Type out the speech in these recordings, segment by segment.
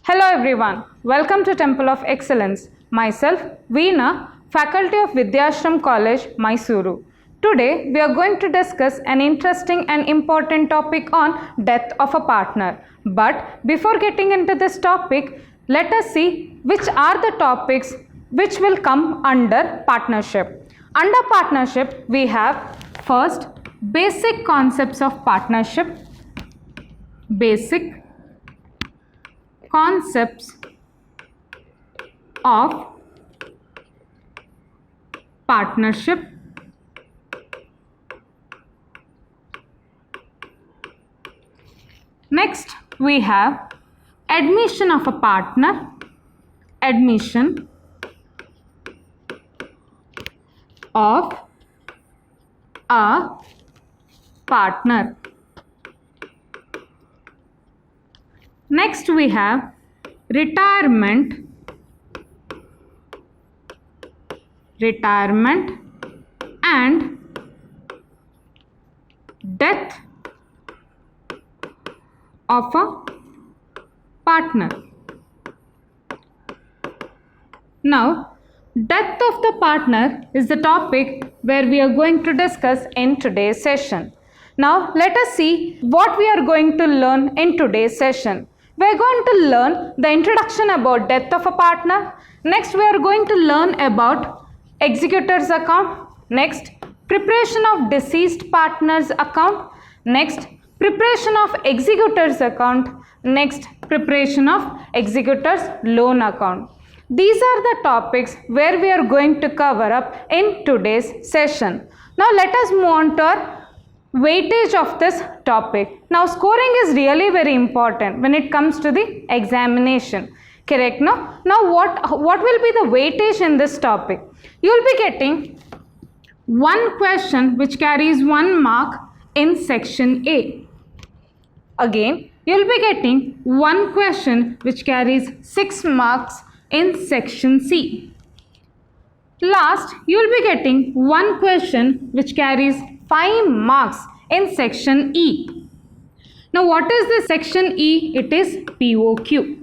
Hello everyone, welcome to Temple of Excellence. Myself, Veena, faculty of Vidhyaashram College, Mysuru. Today, we are going to discuss an interesting and important topic on death of a partner. But before getting into this topic, let us see which are the topics which will come under partnership. Under partnership, we have first, basic concepts of partnership. Basic concepts of partnership. Next, we have admission of a partner. Admission of a partner. Next, we have retirement and death of a partner. Now, death of the partner is the topic where we are going to discuss in today's session. Now, let us see what we are going to learn in today's session. We are going to learn the introduction about death of a partner. Next, we are going to learn about executor's account. Next, preparation of deceased partner's account. Next, preparation of executor's account. Next, preparation of executor's loan account. These are the topics where we are going to cover up in today's session. Now, let us move on to our weightage of this topic. Now, scoring is really very important when it comes to the examination. Correct? No? Now, what will be the weightage in this topic? You will be getting one question which carries 1 mark in section A. Again, you will be getting one question which carries 6 marks in section C. Last, you will be getting one question which carries 5 marks in section E. Now, what is this section E? It is POQ.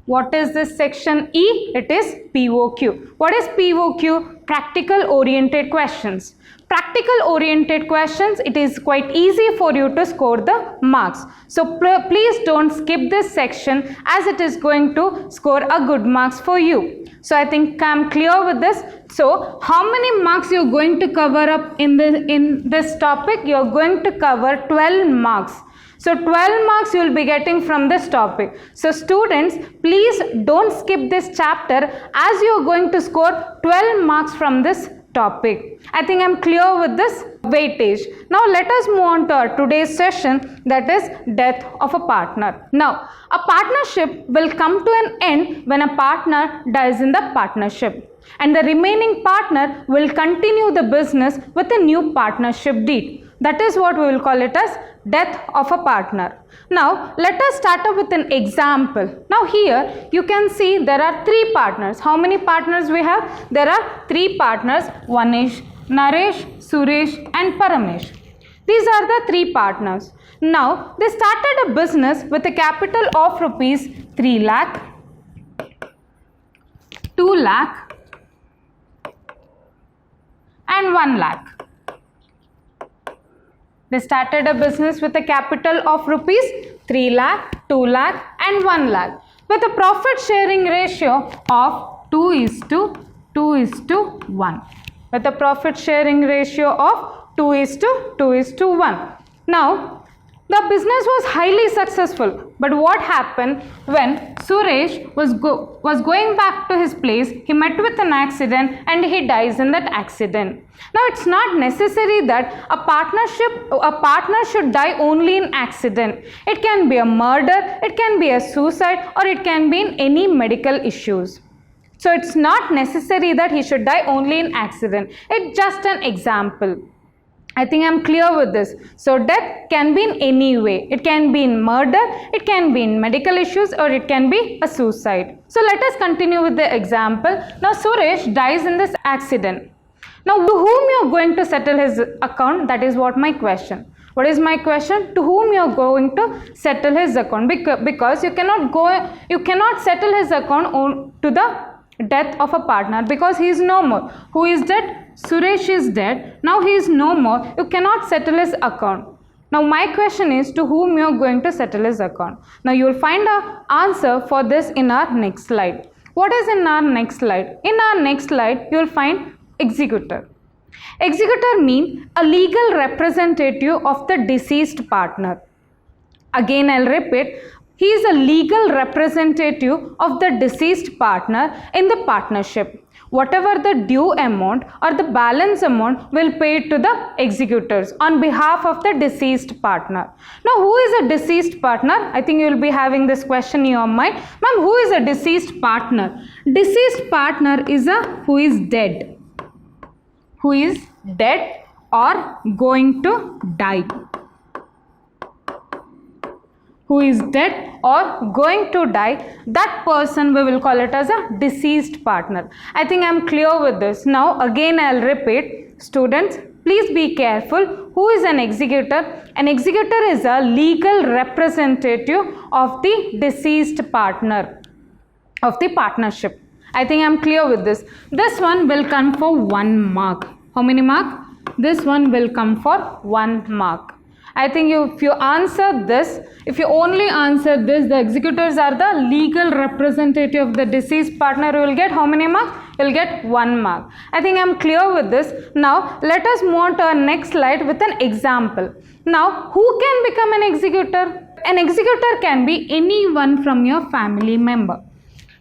What is this section E? It is POQ. What is POQ? Practical oriented questions. Practical oriented questions, it is quite easy for you to score the marks. So please don't skip this section as it is going to score a good marks for you. So I think I'm clear with this. So how many marks you're going to cover up in this topic? You're going to cover 12 marks. So 12 marks you will be getting from this topic. So students, please don't skip this chapter as you are going to score 12 marks from this topic. I think I'm clear with this weightage. Now let us move on to our today's session, that is death of a partner. Now, a partnership will come to an end when a partner dies in the partnership, and the remaining partner will continue the business with a new partnership deed. That is what we will call it as death of a partner. Now, let us start up with an example. Now, here you can see there are 3 partners. How many partners we have? There are 3 partners. One is Naresh, Suresh and Paramesh. These are the 3 partners. Now, they started a business with a capital of rupees 3 lakh, 2 lakh and 1 lakh. They started a business with a capital of rupees 3 lakh, 2 lakh and 1 lakh with a profit sharing ratio of 2:1. With a profit sharing ratio of 2:1. Now, the business was highly successful, but what happened when Suresh was going back to his place, he met with an accident and he dies in that accident. Now, it's not necessary that a partner should die only in accident. It can be a murder, it can be a suicide, or it can be in any medical issues. So, it's not necessary that he should die only in accident. It's just an example. I think I'm clear with this. So, death can be in any way. It can be in murder, it can be in medical issues, or it can be a suicide. So, let us continue with the example. Now, Suresh dies in this accident. Now, to whom you are going to settle his account? That is what my question. What is my question? To whom you are going to settle his account? Because you cannot settle his account to the death of a partner, because he is no more. Who is dead? Suresh is dead. Now he is no more. You cannot settle his account. Now my question is, to whom you are going to settle his account? Now you will find an answer for this in our next slide. What is in our next slide? In our next slide you will find executor. Executor means a legal representative of the deceased partner. Again I'll repeat, he is a legal representative of the deceased partner in the partnership. Whatever the due amount or the balance amount will pay it to the executors on behalf of the deceased partner. Now who is a deceased partner? I think you will be having this question in your mind. Ma'am, who is a deceased partner? Deceased partner is a who is dead. Who is dead or going to die. Who is dead or going to die, that person we will call it as a deceased partner. I think I am clear with this. Now again I will repeat, students, please be careful. Who is an executor? An executor is a legal representative of the deceased partner of the partnership. I think I am clear with this. This one will come for 1 mark. How many mark? This one will come for 1 mark. I think if you answer this, if you only answer this, the executors are the legal representative of the deceased partner, you will get how many marks? You will get 1 mark. I think I am clear with this. Now let us move on to our next slide with an example. Now who can become an executor? An executor can be anyone from your family member.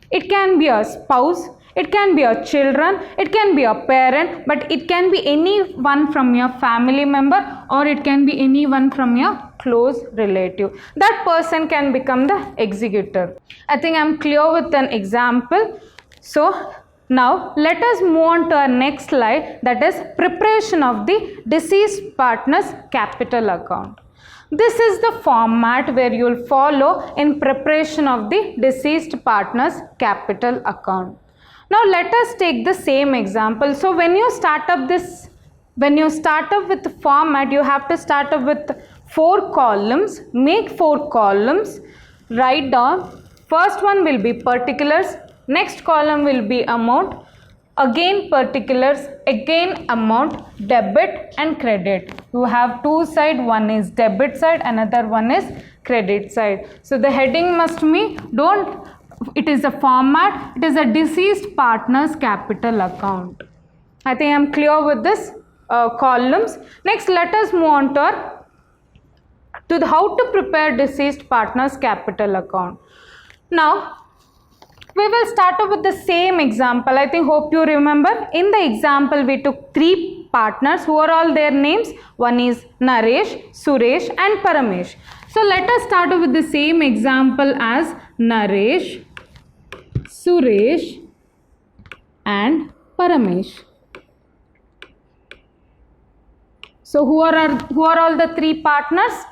It can be a spouse, it can be a children, it can be a parent, but it can be anyone from your family member, or it can be anyone from your close relative. That person can become the executor. I think I am clear with an example. So now let us move on to our next slide, that is preparation of the deceased partner's capital account. This is the format where you will follow in preparation of the deceased partner's capital account. Now let us take the same example. So when you start up with the format, you have to start up with 4 columns. Make 4 columns. Write down. First one will be particulars. Next column will be amount. Again particulars. Again amount. Debit and credit. You have 2 sides. One is debit side. Another one is credit side. So the heading must be it is a format, it is a deceased partner's capital account. I think I am clear with this columns. Next let us move on to how to prepare deceased partner's capital account. Now we will start off with the same example. I think hope you remember. In the example we took 3 partners. Who are all their names? One is Naresh, Suresh and Paramesh. So let us start off with the same example as Naresh, Suresh and Paramesh. So who are all the 3 partners?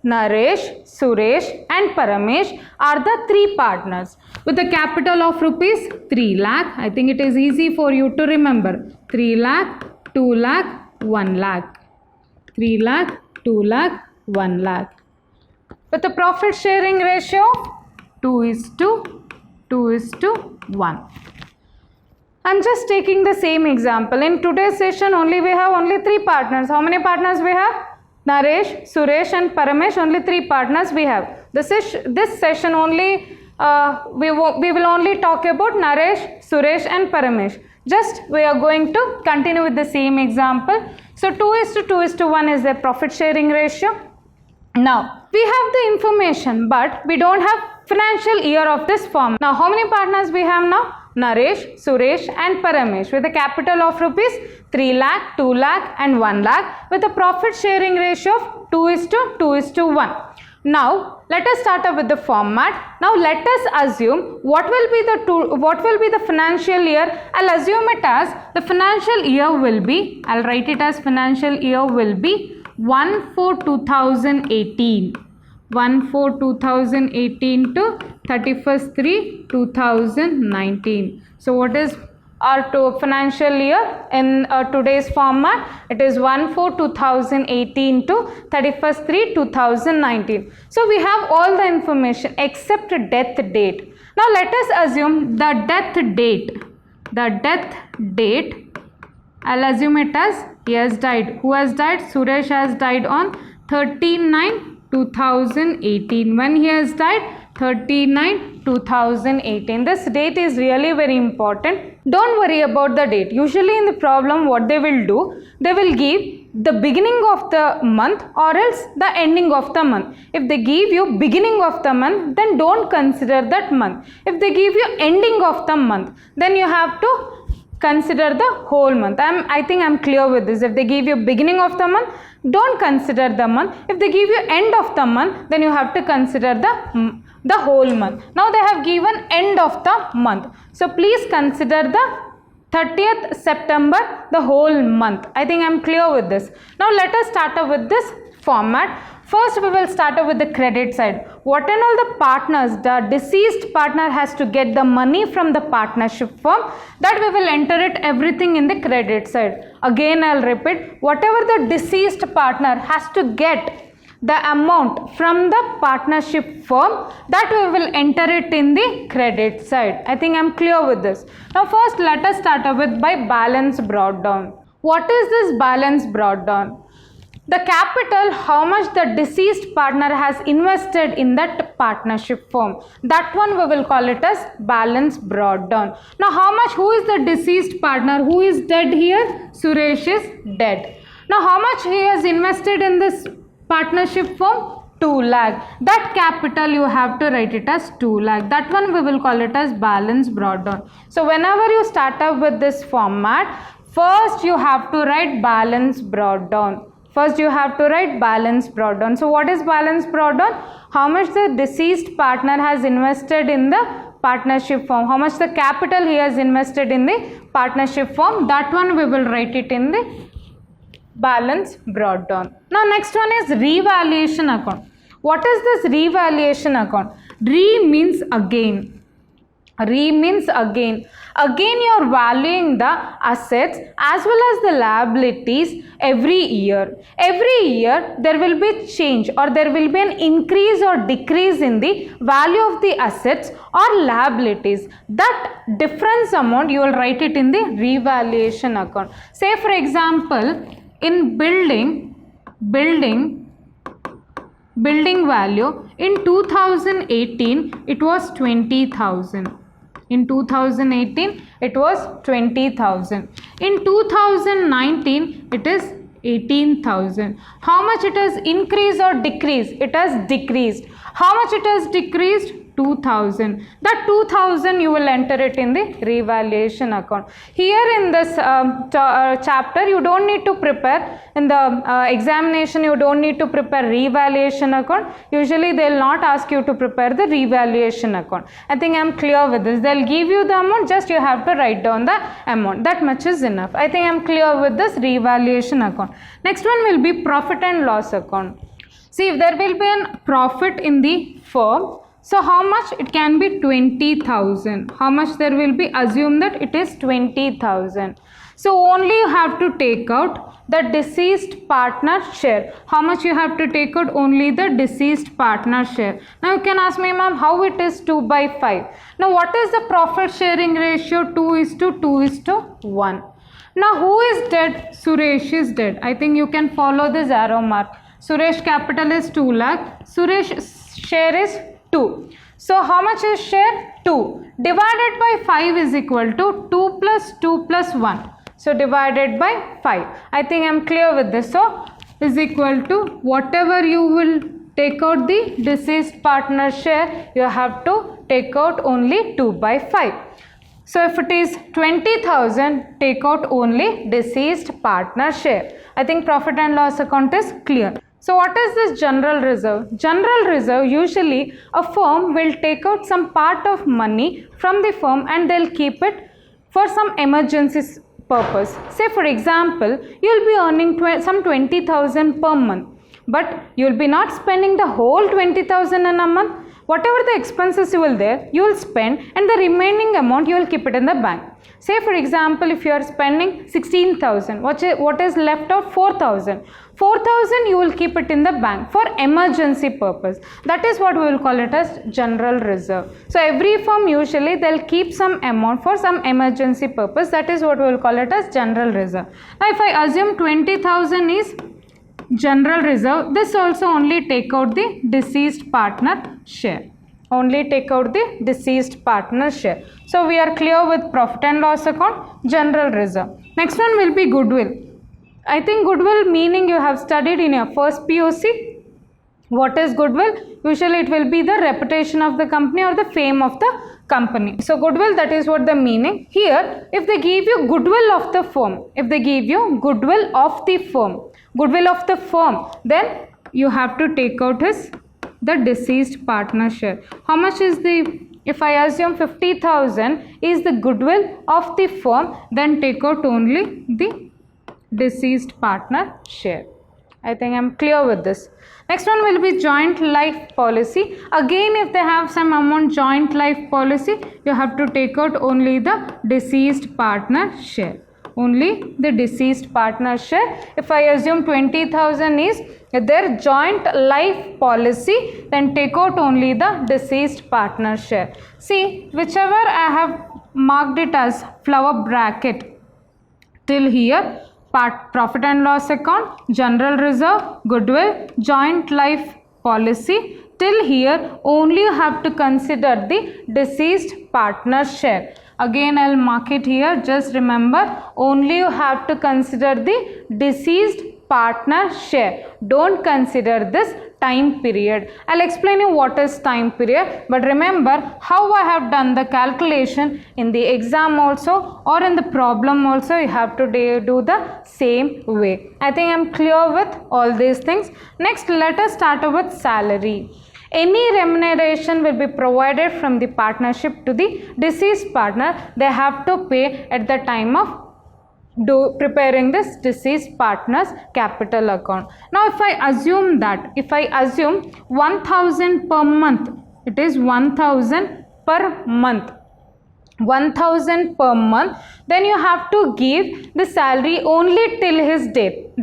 Naresh, Suresh and Paramesh are the 3 partners with a capital of rupees 3 lakh. I think it is easy for you to remember. 3 lakh, 2 lakh, 1 lakh. 3 lakh, 2 lakh, 1 lakh. With a profit sharing ratio 2:1. I am just taking the same example. In today's session we have only 3 partners. How many partners we have? Naresh, Suresh and Paramesh. Only 3 partners we have. This session only we will only talk about Naresh, Suresh and Paramesh. Just we are going to continue with the same example. So 2:1 is the profit sharing ratio. Now we have the information, but we don't have financial year of this firm. Now how many partners we have now? Naresh, Suresh and Paramesh with a capital of rupees 3 lakh, 2 lakh and 1 lakh with a profit sharing ratio of 2:1. Now let us start up with the format. Now let us assume what will be the financial year. I'll assume it as the financial year will be, I'll write it as financial year will be 1/4/2018. 1/4/2018 to 31st 3/2019. So what is or to financial year in today's format. It is 1/4/2018 to 31/3/2019. So we have all the information except death date. Now let us assume the death date. I'll assume it as he has died. Who has died? Suresh has died on 13/9/2018. When he has died? 13/9/2018. This date is really very important. Don't worry about the date. Usually in the problem what they will do, they will give the beginning of the month or else the ending of the month. If they give you beginning of the month, then don't consider that month. If they give you ending of the month, then you have to consider the whole month. I think I'm clear with this. If they give you beginning of the month, don't consider the month. If they give you end of the month, then you have to consider the whole month. Now they have given end of the month. So please consider the 30th September, the whole month. I think I'm clear with this. Now let us start off with this format. First we will start off with the credit side. What and all the partners, the deceased partner has to get the money from the partnership firm, that we will enter it everything in the credit side. Again I'll repeat, whatever the deceased partner has to get the amount from the partnership firm, that we will enter it in the credit side. I think I'm clear with this. Now first let us start off with by balance brought down. What is this balance brought down? The capital, how much the deceased partner has invested in that partnership firm, that one we will call it as balance brought down. Now how much, who is the deceased partner? Who is dead here? Suresh is dead. Now how much he has invested in this partnership firm? 2 lakh. That capital you have to write it as 2 lakh. That one we will call it as balance brought down. So whenever you start up with this format, first you have to write balance brought down. First you have to write balance brought down. So what is balance brought down? How much the deceased partner has invested in the partnership firm. How much the capital he has invested in the partnership firm. That one we will write it in the balance brought down. Now next one is revaluation account. What is this revaluation account? Re means again. Re means again. Again you are valuing the assets as well as the liabilities every year. Every year there will be change or there will be an increase or decrease in the value of the assets or liabilities. That difference amount you will write it in the revaluation account. Say for example, in building value in 2018 it was 20,000. In 2018 it was 20,000. In 2019 it is 18,000. How much it has increased or decreased? It has decreased. How much it has decreased? 2,000. That 2,000 you will enter it in the revaluation account. Here in this chapter you don't need to prepare, in the examination you don't need to prepare revaluation account. Usually they will not ask you to prepare the revaluation account. I think I am clear with this. They will give you the amount, just you have to write down the amount. That much is enough. I think I am clear with this revaluation account. Next one will be profit and loss account. See, if there will be a profit in the firm, so how much? It can be 20,000. How much there will be? Assume that it is 20,000. So only you have to take out the deceased partner share. How much you have to take out? Only the deceased partner share. Now you can ask me, ma'am, how it is 2/5? Now what is the profit sharing ratio? 2:2:1. Now who is dead? Suresh is dead. I think you can follow this arrow mark. Suresh capital is 2 lakh. Suresh share is 2. So how much is share? 2. Divided by 5 is equal to 2 plus 2 plus 1. So divided by 5. I think I am clear with this. So is equal to whatever you will take out the deceased partner share, you have to take out only 2/5. So if it is 20,000, take out only deceased partner share. I think profit and loss account is clear. So what is this general reserve? General reserve, usually a firm will take out some part of money from the firm and they'll keep it for some emergency purpose. Say for example, you'll be earning some 20,000 per month, but you'll be not spending the whole 20,000 in a month, whatever the expenses you will there, you will spend, and the remaining amount you will keep it in the bank. Say for example, if you are spending 16,000, what is left of 4,000? 4,000 you will keep it in the bank for emergency purpose. That is what we will call it as general reserve. So every firm usually they'll keep some amount for some emergency purpose. That is what we will call it as general reserve. Now if I assume 20,000 is general reserve, this also only take out the deceased partner share. Only take out the deceased partner share. So we are clear with profit and loss account, general reserve. Next one will be goodwill. I think goodwill meaning you have studied in your first PUC. What is goodwill? Usually it will be the reputation of the company or the fame of the company. So goodwill, that is what the meaning. Here, if they give you goodwill of the firm, then you have to take out the deceased partner share. How much is if I assume 50,000 is the goodwill of the firm, then take out only the deceased partner share. I think I am clear with this. Next one will be joint life policy. Again, if they have some amount joint life policy, you have to take out only the deceased partner share. Only the deceased partner share. If I assume 20,000 is their joint life policy, then take out only the deceased partner share. See, whichever I have marked it as flower bracket till here, profit and loss account, general reserve, goodwill, joint life policy, till here only you have to consider the deceased partner share. Again I will mark it here. Just remember, only you have to consider the deceased partner share. Don't consider this time period. I'll explain you what is time period, but remember how I have done the calculation in the exam also or in the problem also, you have to do the same way. I think I'm clear with all these things. Next, let us start with salary. Any remuneration will be provided from the partnership to the deceased partner. They have to pay at the time of preparing this deceased partner's capital account. Now if I assume 1,000 per month, it is 1,000 per month. 1,000 per month, then you have to give the salary only till his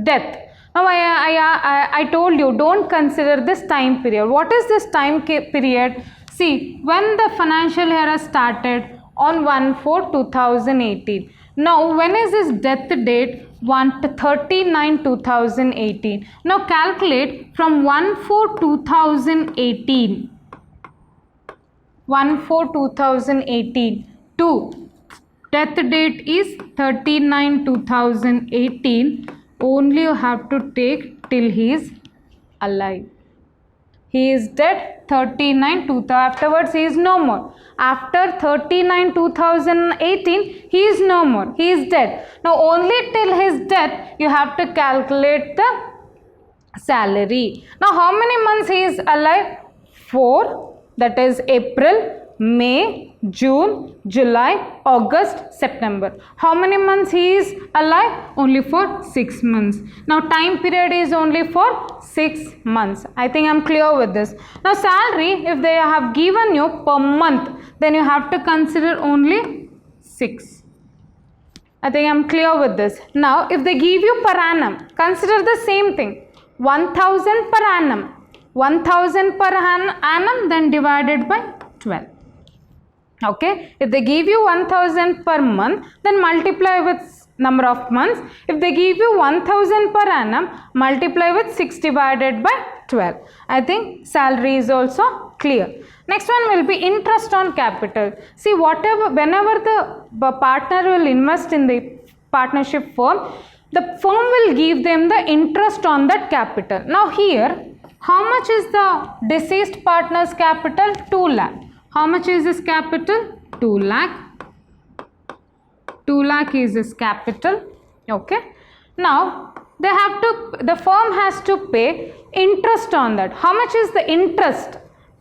death. Now I told you, don't consider this time period. What is this time period? See, when the financial year has started on 1/4/2018. Now when is his death date? 1/39/2018. Now calculate from 1/4/2018. 1/4/2018 to death date is 39/2018. Only you have to take till he is alive. He is dead 39/2018. Afterwards he is no more. After 39/2018 he is no more. He is dead. Now only till his death you have to calculate the salary. Now how many months he is alive? 4. That is April, May, June, July, August, September. How many months he is alive? Only for 6 months. Now time period is only for 6 months. I think I am clear with this. Now salary, if they have given you per month, then you have to consider only 6. I think I am clear with this. Now if they give you per annum, consider the same thing. 1,000 per annum. 1,000 per annum, then divided by 12. Okay, if they give you 1,000 per month, then multiply with number of months. If they give you 1,000 per annum, multiply with 6 divided by 12. I think salary is also clear. Next one will be interest on capital. See, whenever the partner will invest in the partnership firm, the firm will give them the interest on that capital. Now here, how much is the deceased partner's capital? 2 lakh. How much is his capital? 2 lakh. 2 lakh is his capital. Okay. Now the firm has to pay interest on that. How much is the interest?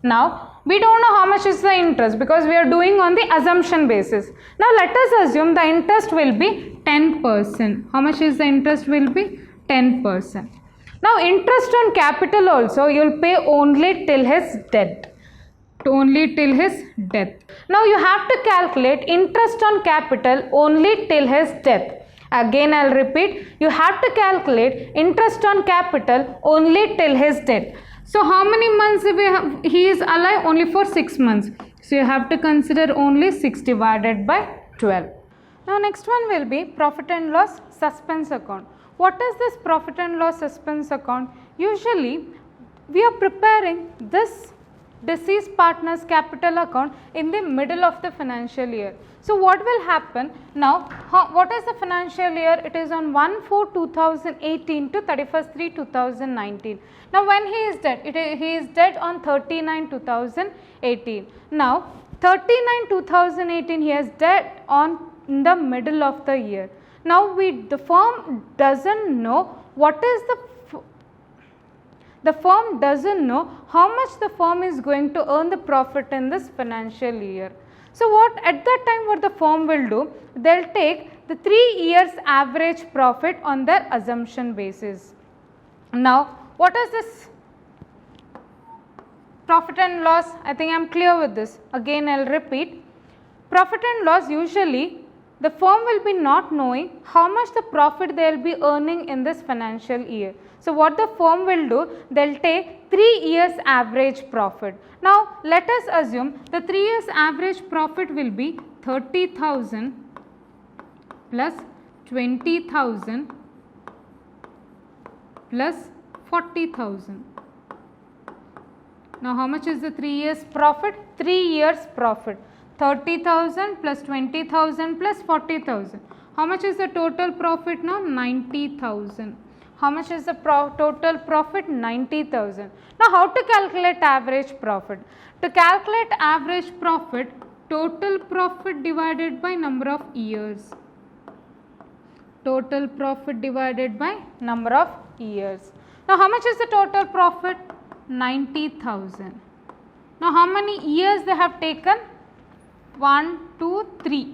Now we don't know how much is the interest because we are doing on the assumption basis. Now let us assume the interest will be 10%. How much is the interest will be? 10%. Now interest on capital also you will pay only till his death. only till his death. Now you have to calculate interest on capital only till his death. Again I'll repeat, you have to calculate interest on capital only till his death. So how many months he is alive? Only for 6 months. So you have to consider only 6 divided by 12. Now next one will be profit and loss suspense account. What is this profit and loss suspense account? Usually we are preparing this deceased partner's capital account in the middle of the financial year. So what will happen now? What is the financial year? It is on 1/4/2018 to 31/3/2019. Now when he is dead, he is dead on 39/2018. Now 39/2018 he is dead on in the middle of the year. Now the firm doesn't know what is the firm doesn't know how much the firm is going to earn the profit in this financial year. So what at that time what the firm will do, they'll take the 3 years average profit on their assumption basis. Now what is this profit and loss? I think I am clear with this. Again I will repeat, profit and loss usually the firm will be not knowing how much the profit they will be earning in this financial year. So what the firm will do, they will take 3 years average profit. Now let us assume the 3 years average profit will be 30,000 plus 20,000 plus 40,000. Now how much is the 3 years profit? 3 years profit. 30,000 plus 20,000 plus 40,000. How much is the total profit now? 90,000. How much is the total profit? 90,000. Now how to calculate average profit? To calculate average profit, total profit divided by number of years. Total profit divided by number of years. Now how much is the total profit? 90,000. Now how many years they have taken? 1, 2, 3.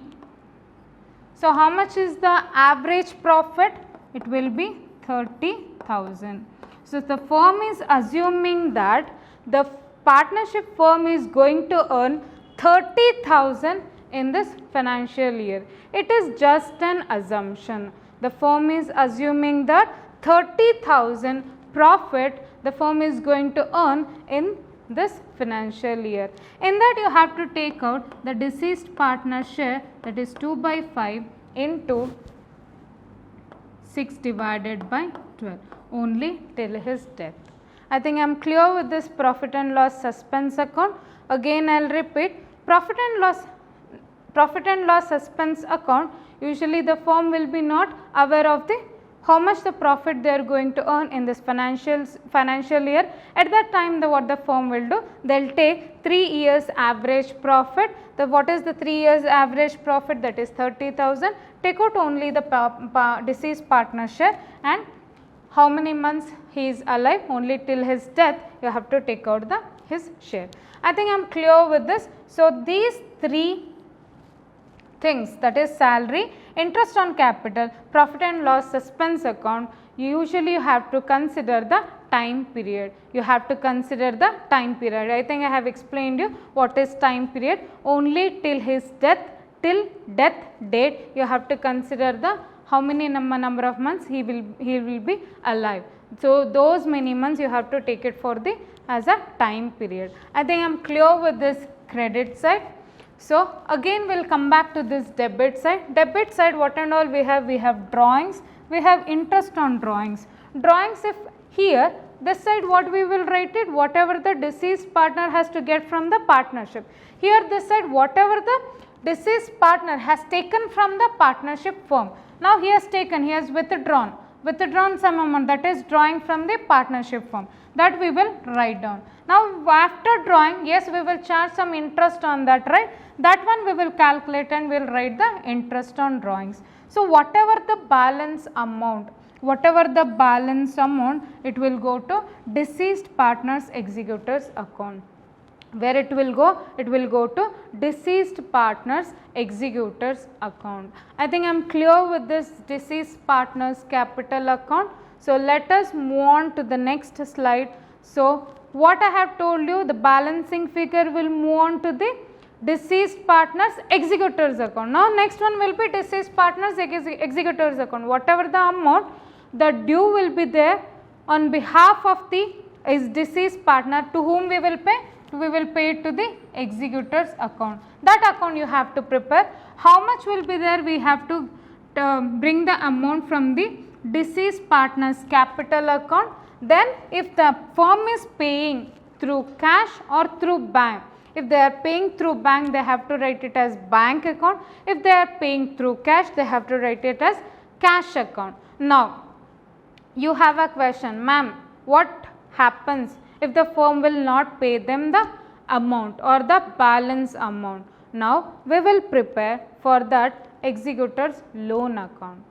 So how much is the average profit? It will be 30,000. So the firm is assuming that the partnership firm is going to earn 30,000 in this financial year. It is just an assumption. The firm is assuming that 30,000 profit the firm is going to earn in this financial year. In that you have to take out the deceased partner share, that is 2/5 into 6 divided by 12 only till his death. I think I am clear with this profit and loss suspense account. Again I will repeat, profit and loss suspense account, usually the firm will be not aware of the how much the profit they are going to earn in this financial year. At that time what the firm will do, they will take 3 years average profit. What is the 3 years average profit? That is 30,000. Take out only the deceased partner share, and how many months he is alive, only till his death you have to take out his share. I think I am clear with this. So these 3 things, that is salary, interest on capital, profit and loss suspense account, you usually have to consider the time period. You have to consider the time period. I think I have explained you what is time period. Only till his death, till death date you have to consider the how many number of months he will be alive. So those many months you have to take it for the as a time period. I think I am clear with this credit side. So again we will come back to this debit side. Debit side, what and all we have? We have drawings, we have interest on drawings. Drawings, if here this side what we will write it, whatever the deceased partner has to get from the partnership. Here this side whatever the deceased partner has taken from the partnership firm. Now he has taken, he has withdrawn some amount, that is drawing from the partnership firm, that we will write down. Now after drawing, yes, we will charge some interest on that, right? That one we will calculate and we will write the interest on drawings. So whatever the balance amount, it will go to deceased partner's executor's account. Where it will go? It will go to deceased partner's executor's account. I think I am clear with this deceased partner's capital account. So let us move on to the next slide. So what I have told you, the balancing figure will move on to the deceased partner's executor's account. Now next one will be deceased partner's executor's account. Whatever the amount, the due will be there on behalf of the deceased partner. To whom we will pay? We will pay it to the executor's account. That account you have to prepare. How much will be there? We have to bring the amount from the deceased partner's capital account. Then if the firm is paying through cash or through bank, if they are paying through bank, they have to write it as bank account. If they are paying through cash, they have to write it as cash account. Now you have a question, ma'am, what happens if the firm will not pay them the amount or the balance amount? Now we will prepare for that executor's loan account.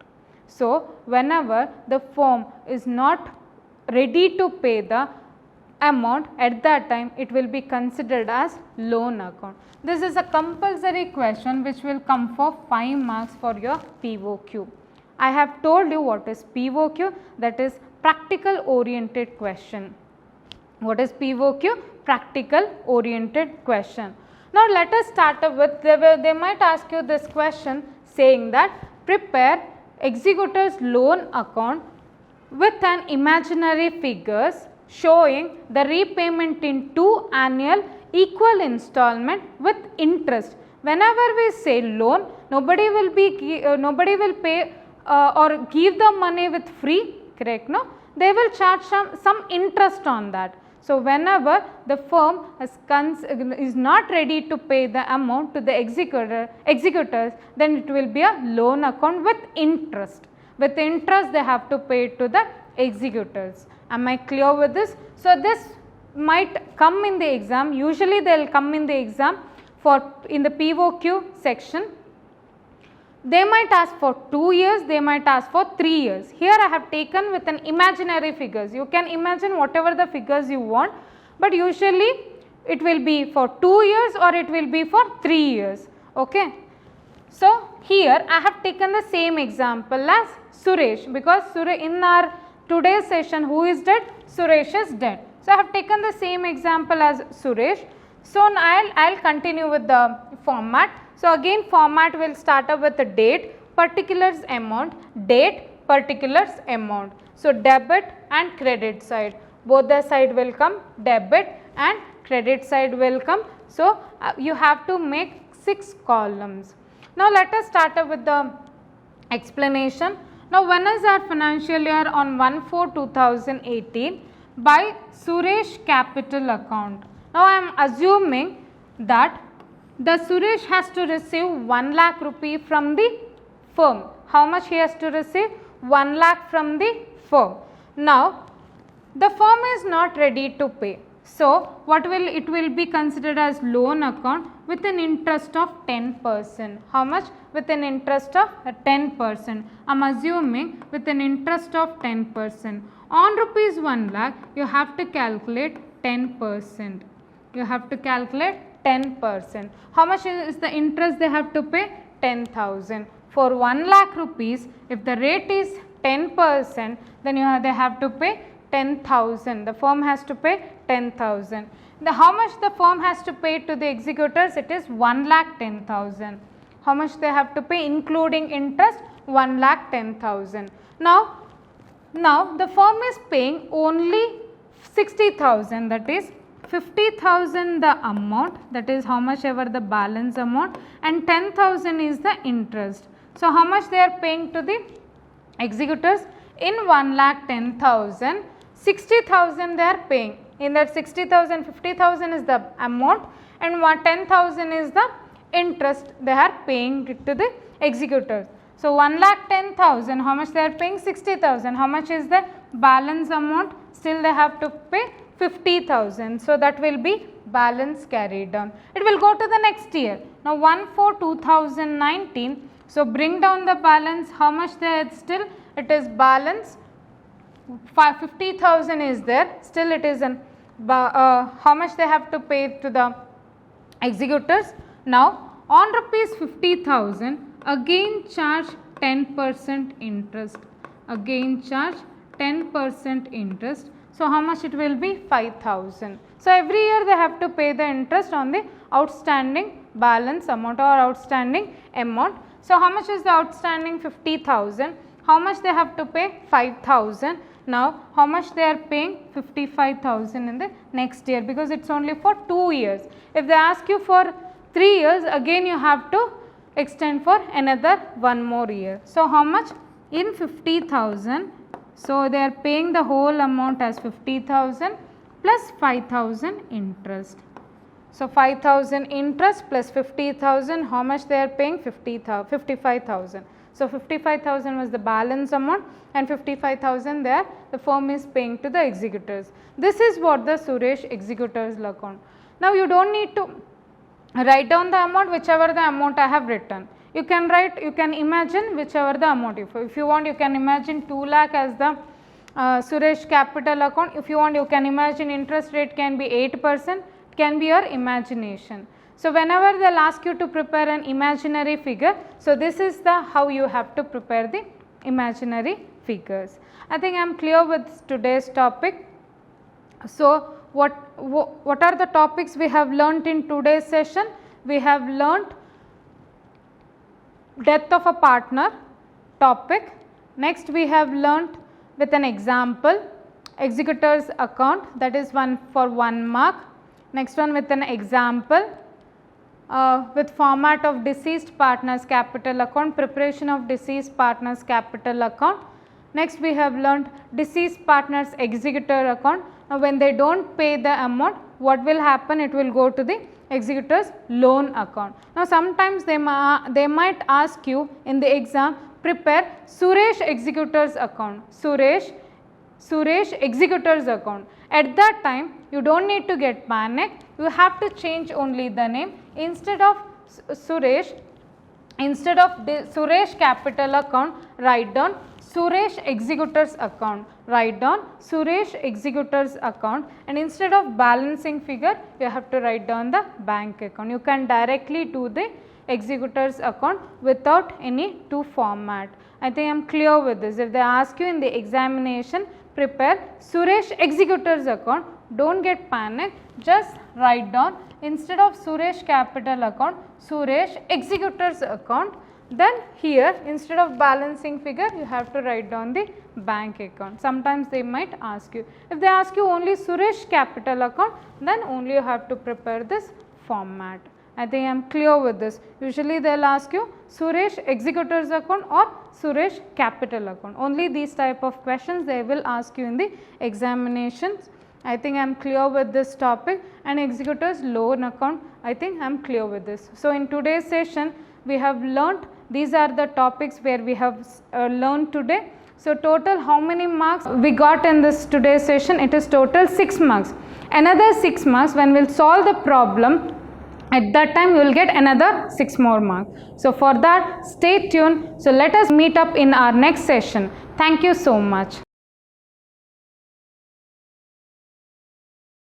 So whenever the firm is not ready to pay the amount, at that time it will be considered as loan account. This is a compulsory question which will come for 5 marks for your POQ. I have told you what is POQ, that is practical oriented question. What is POQ? Practical oriented question. Now let us start up with, they might ask you this question saying that prepare executor's loan account with an imaginary figures showing the repayment in 2 annual equal installment with interest. Whenever we say loan, nobody will pay or give the money with free, correct? No, they will charge some interest on that. So whenever the firm is not ready to pay the amount to the executors, then it will be a loan account with interest. With interest, they have to pay it to the executors. Am I clear with this? So this might come in the exam. Usually they will come in the exam in the POQ section. They might ask for 2 years, they might ask for 3 years. Here I have taken with an imaginary figures. You can imagine whatever the figures you want, but usually it will be for 2 years or it will be for 3 years. Okay. So here I have taken the same example as Suresh, because in our today's session, who is dead? Suresh is dead. So I have taken the same example as Suresh. So I'll continue with the format. So again format will start up with the date, particulars amount, date, particulars amount. So debit and credit side, both the side will come, debit and credit side will come. So you have to make 6 columns. Now let us start up with the explanation. Now when is our financial year? On 1/4/2018 by Suresh capital account. Now I am assuming that the Suresh has to receive 1 lakh rupee from the firm. How much he has to receive? 1 lakh from the firm. Now the firm is not ready to pay. So it will be considered as loan account with an interest of 10%. How much? With an interest of 10%. I am assuming with an interest of 10%. On rupees 1 lakh, you have to calculate 10%. You have to calculate 10%. How much is the interest they have to pay? 10,000. For 1 lakh rupees, if the rate is 10%, then they have to pay 10,000. The firm has to pay 10,000. How much the firm has to pay to the executors? It is 1,10,000. How much they have to pay including interest? 1,10,000. Now the firm is paying only 60,000, that is 50,000 the amount, that is how much ever the balance amount, and 10,000 is the interest. So how much they are paying to the executors? In 1,10,000, 60,000 they are paying. In that 60,000, 50,000 is the amount and 10,000 is the interest they are paying to the executors. So 1,10,000, how much they are paying? 60,000. How much is the balance amount? Still they have to pay 50,000. So that will be balance carried down. It will go to the next year. Now 1/4/2019. So bring down the balance. How much there still? It is balance 50,000 is there. Still it is how much they have to pay to the executors? Now on rupees 50,000, again charge 10% interest. Again charge 10% interest. So how much it will be? 5,000. So every year they have to pay the interest on the outstanding balance amount or outstanding amount. So how much is the outstanding? 50,000. How much they have to pay? 5,000. Now how much they are paying? 55,000 in the next year, because it's only for 2 years. If they ask you for 3 years, again you have to extend for another 1 more year. So how much? In 50,000. So they are paying the whole amount as 50,000 plus 5,000 interest. So 5,000 interest plus 50,000, how much they are paying? 55,000. So 55,000 was the balance amount, and 55,000 there the firm is paying to the executors. This is what the Suresh executors account. Now you don't need to write down the amount, whichever the amount I have written. You can write, you can imagine whichever the amount. If you want, you can imagine 2 lakh as the Suresh capital account. If you want, you can imagine interest rate can be 8%, can be your imagination. So whenever they will ask you to prepare an imaginary figure, so this is the how you have to prepare the imaginary figures. I think I am clear with today's topic. So what are the topics we have learnt in today's session? We have learnt death of a partner topic. Next we have learnt with an example executor's account, that is one for 1 mark. Next one with an example with format of deceased partner's capital account, preparation of deceased partner's capital account. Next we have learnt deceased partner's executor account. Now when they don't pay the amount, what will happen? It will go to the executor's loan account. Now sometimes they might ask you in the exam, prepare Suresh executor's account, Suresh executor's account. At that time you don't need to get panic, you have to change only the name. Instead of Suresh capital account, write down Suresh executor's account, write down Suresh executor's account, and instead of balancing figure you have to write down the bank account. You can directly do the executor's account without any to format. I think I am clear with this. If they ask you in the examination, prepare Suresh executor's account, don't get panic, just write down instead of Suresh capital account, Suresh executor's account. Then here instead of balancing figure you have to write down the bank account. Sometimes they might ask you. If they ask you only Suresh capital account, then only you have to prepare this format. I think I am clear with this. Usually they will ask you Suresh executor's account or Suresh capital account. Only these type of questions they will ask you in the examinations. I think I am clear with this topic. And executor's loan account, I think I am clear with this. So in today's session we have learnt, these are the topics where we have learned today. So total how many marks we got in this today's session? It is total 6 marks. Another 6 marks when we will solve the problem, at that time you will get another 6 more marks. So for that stay tuned. So let us meet up in our next session. Thank you so much.